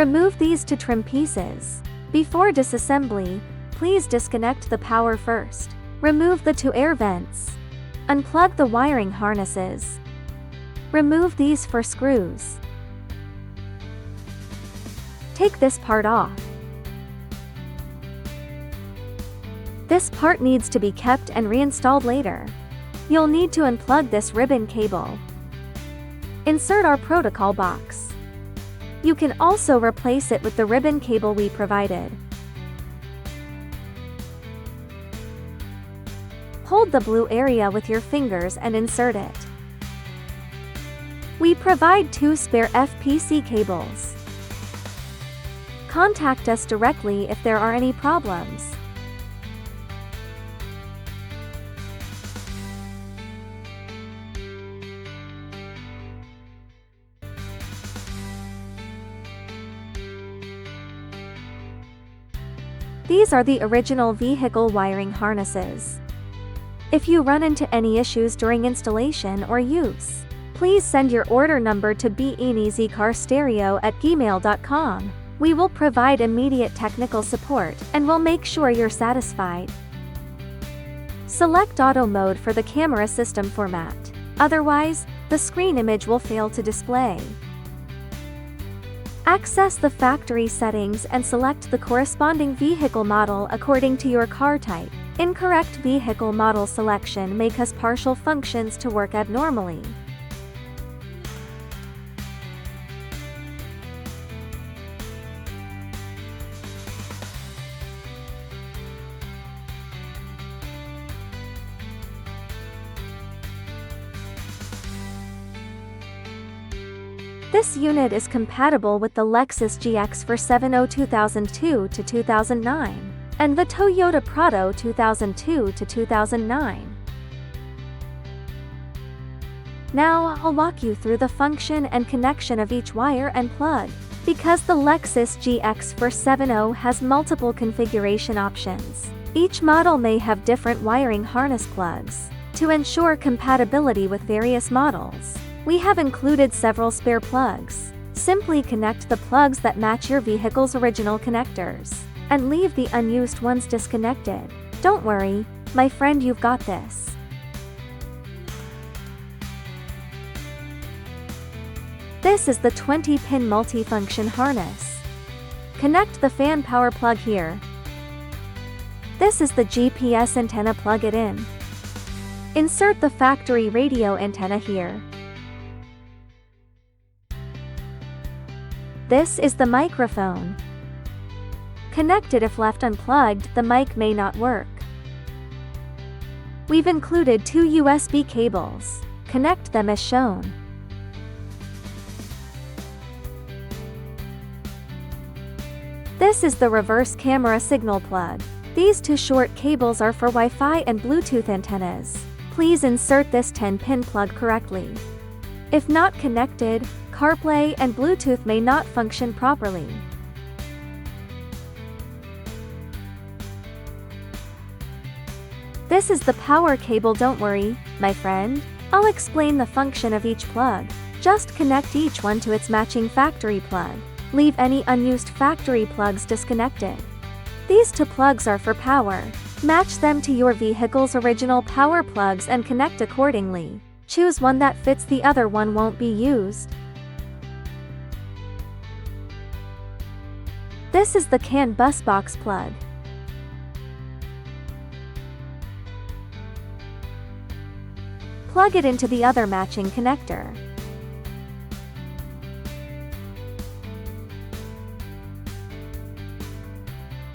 Remove these to trim pieces. Before disassembly, please disconnect the power first. Remove the two air vents. Unplug the wiring harnesses. Remove these four screws. Take this part off. This part needs to be kept and reinstalled later. You'll need to unplug this ribbon cable. Insert our protocol box. You can also replace it with the ribbon cable we provided. Hold the blue area with your fingers and insert it. We provide 2 spare FPC cables. Contact us directly if there are any problems. These are the original vehicle wiring harnesses. If you run into any issues during installation or use, please send your order number to binizecarstereo@gmail.com. We will provide immediate technical support and will make sure you're satisfied. Select Auto Mode for the camera system format. Otherwise, the screen image will fail to display. Access the factory settings and select the corresponding vehicle model according to your car type. Incorrect vehicle model selection may cause partial functions to work abnormally. This unit is compatible with the Lexus GX470 2002 to 2009 and the Toyota Prado 2002 to 2009. Now I'll walk you through the function and connection of each wire and plug. Because the Lexus GX470 has multiple configuration options, each model may have different wiring harness plugs. To ensure compatibility with various models, we have included several spare plugs. Simply connect the plugs that match your vehicle's original connectors, and leave the unused ones disconnected. Don't worry, my friend, you've got this. This is the 20-pin multifunction harness. Connect the fan power plug here. This is the GPS antenna, plug it in. Insert the factory radio antenna here. This is the microphone. Connect it. If left unplugged, the mic may not work. We've included 2 USB cables. Connect them as shown. This is the reverse camera signal plug. These 2 short cables are for Wi-Fi and Bluetooth antennas. Please insert this 10-pin plug correctly. If not connected, CarPlay and Bluetooth may not function properly. This is the power cable. Don't worry, my friend. I'll explain the function of each plug. Just connect each one to its matching factory plug. Leave any unused factory plugs disconnected. These 2 plugs are for power. Match them to your vehicle's original power plugs and connect accordingly. Choose one that fits, the other one won't be used. This is the CAN bus box plug. Plug it into the other matching connector.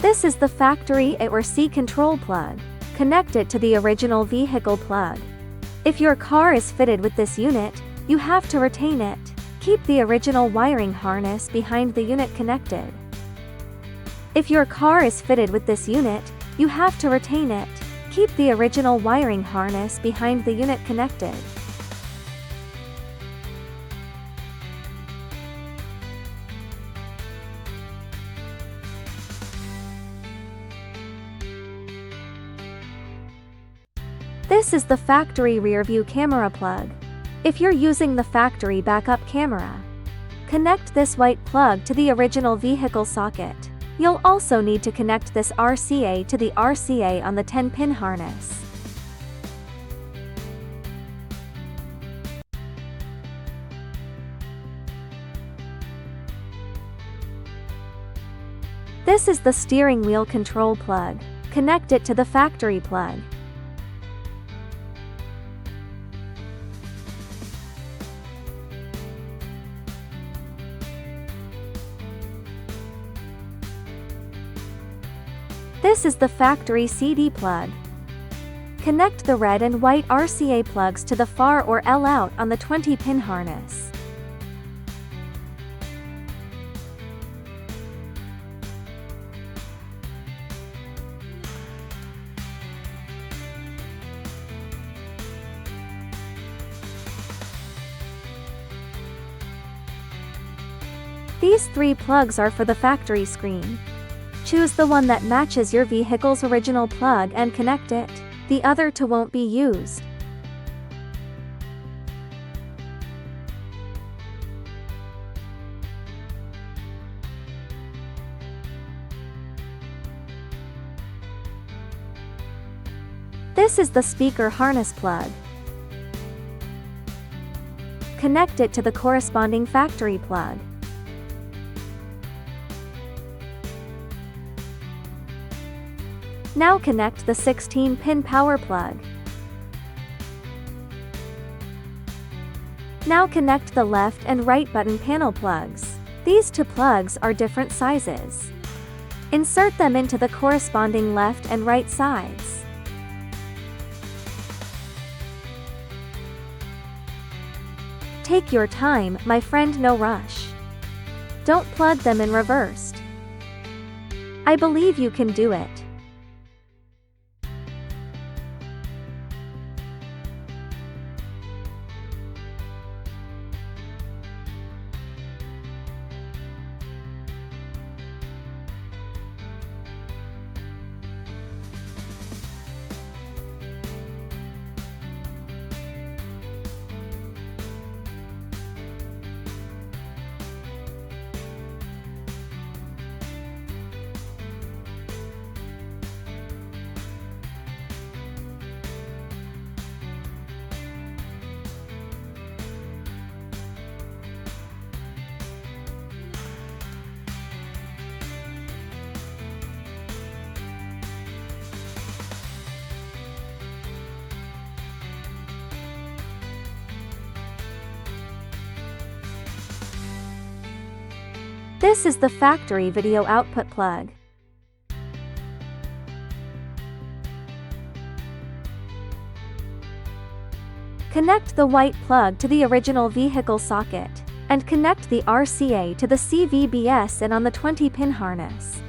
This is the factory A or C control plug. Connect it to the original vehicle plug. If your car is fitted with this unit, you have to retain it. Keep the original wiring harness behind the unit connected. If your car is fitted with this unit, you have to retain it. Keep the original wiring harness behind the unit connected. This is the factory rear view camera plug. If you're using the factory backup camera, Connect this white plug to the original vehicle socket. You'll also need to connect this RCA to the RCA on the 10-pin harness. This is the steering wheel control plug. Connect it to the factory plug. This is the factory CD plug. Connect the red and white RCA plugs to the FAR or L out on the 20-pin harness. These 3 plugs are for the factory screen. Choose the one that matches your vehicle's original plug and connect it. The other 2 won't be used. This is the speaker harness plug. Connect it to the corresponding factory plug. Now connect the 16-pin power plug. Now connect the left and right button panel plugs. These 2 plugs are different sizes. Insert them into the corresponding left and right sides. Take your time, my friend, no rush. Don't plug them in reversed. I believe you can do it. This is the factory video output plug. Connect the white plug to the original vehicle socket, and connect the RCA to the CVBS and on the 20-pin harness.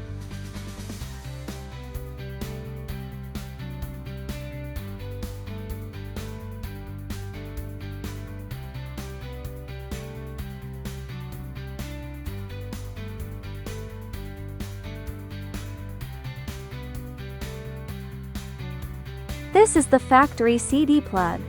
This is the factory CD plug.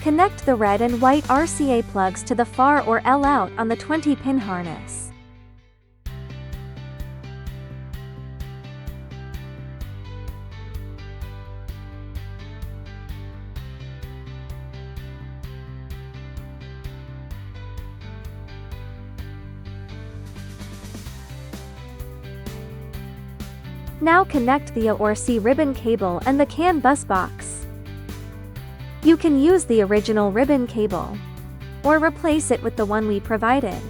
Connect the red and white RCA plugs to the FAR or L out on the 20-pin harness. Now connect the A or C ribbon cable and the CAN bus box. You can use the original ribbon cable, or replace it with the one we provided.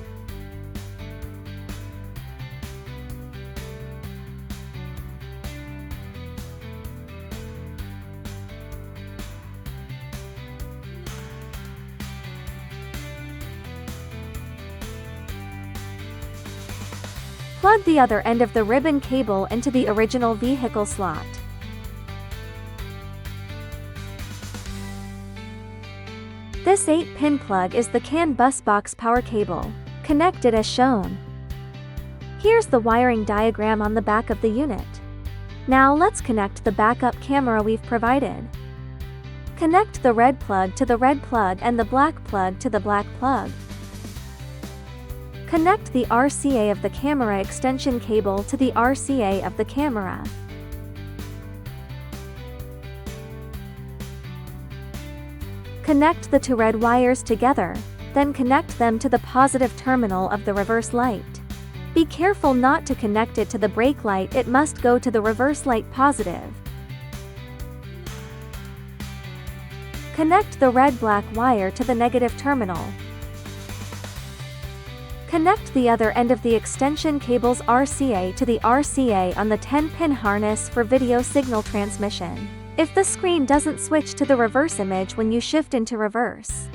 Plug the other end of the ribbon cable into the original vehicle slot. This 8-pin plug is the CAN bus box power cable. Connect it as shown. Here's the wiring diagram on the back of the unit. Now let's connect the backup camera we've provided. Connect the red plug to the red plug and the black plug to the black plug. Connect the RCA of the camera extension cable to the RCA of the camera. Connect the two red wires together, then connect them to the positive terminal of the reverse light. Be careful not to connect it to the brake light, it must go to the reverse light positive. Connect the red-black wire to the negative terminal. Connect the other end of the extension cable's RCA to the RCA on the 10-pin harness for video signal transmission. If the screen doesn't switch to the reverse image when you shift into reverse,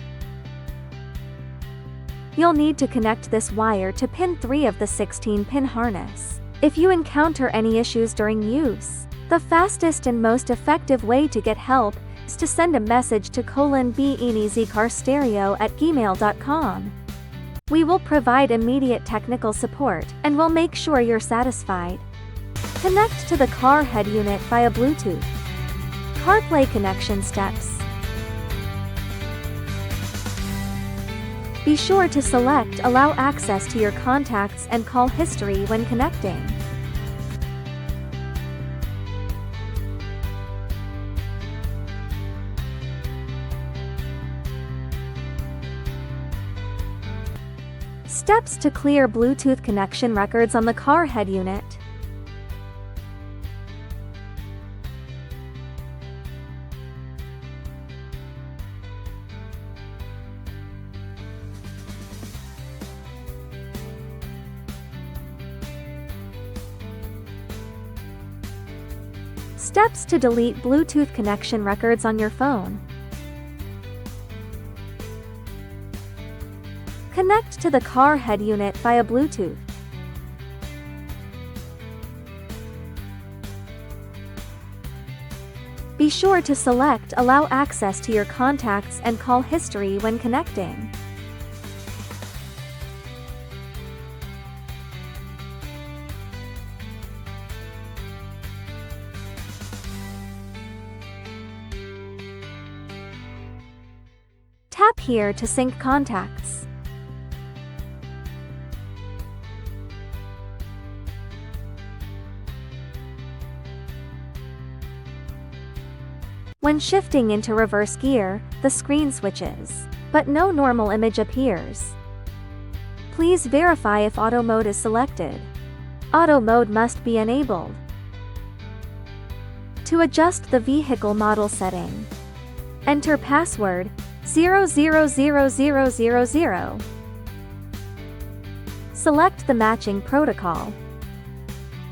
you'll need to connect this wire to pin 3 of the 16-pin harness. If you encounter any issues during use, the fastest and most effective way to get help is to send a message to binizecarstereo@gmail.com. We will provide immediate technical support, and will make sure you're satisfied. Connect to the car head unit via Bluetooth. CarPlay connection steps. Be sure to select Allow access to your contacts and call history when connecting. Steps to clear Bluetooth connection records on the car head unit. Steps to delete Bluetooth connection records on your phone. Connect to the car head unit via Bluetooth. Be sure to select Allow access to your contacts and call history when connecting. Tap here to sync contacts. When shifting into reverse gear, the screen switches, but no normal image appears. Please verify if auto mode is selected. Auto mode must be enabled. To adjust the vehicle model setting, enter password 000000. Select the matching protocol.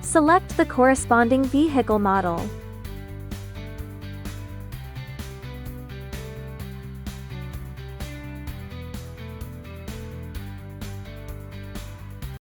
Select the corresponding vehicle model.